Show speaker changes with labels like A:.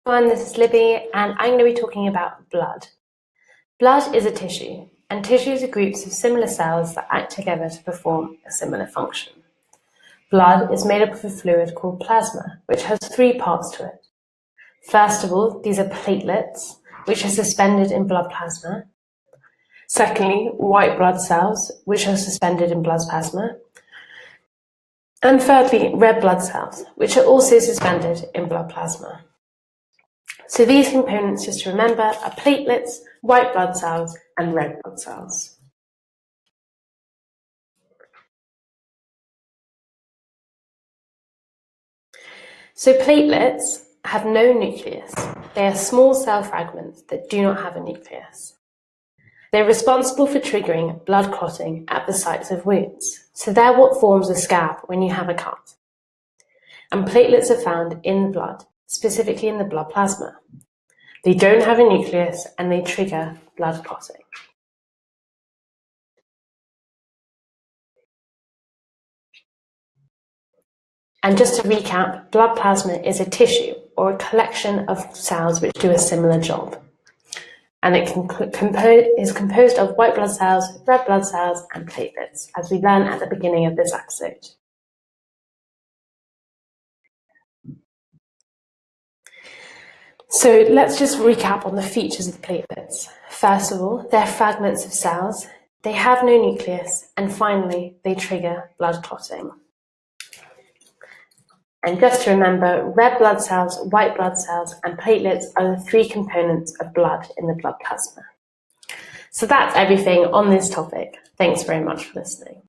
A: Everyone, this is Libby, and I'm going to be talking about blood. Blood is a tissue, and tissues are groups of similar cells that act together to perform a similar function. Blood is made up of a fluid called plasma, which has three parts to it. First of all, these are platelets, which are suspended in blood plasma. Secondly, white blood cells, which are suspended in blood plasma. And thirdly, red blood cells, which are also suspended in blood plasma. So these components, just to remember, are platelets, white blood cells, and red blood cells. So platelets have no nucleus. They are small cell fragments that do not have a nucleus. They're responsible for triggering blood clotting at the sites of wounds. So they're what forms a scab when you have a cut. And platelets are found in the blood, specifically in the blood plasma. They don't have a nucleus and they trigger blood clotting. And just to recap, blood plasma is a tissue or a collection of cells which do a similar job. And it is composed of white blood cells, red blood cells, and platelets, as we learned at the beginning of this episode. So let's just recap on the features of the platelets. First of all, they're fragments of cells, they have no nucleus, and finally, they trigger blood clotting. And just to remember, red blood cells, white blood cells, and platelets are the three components of blood in the blood plasma. So that's everything on this topic. Thanks very much for listening.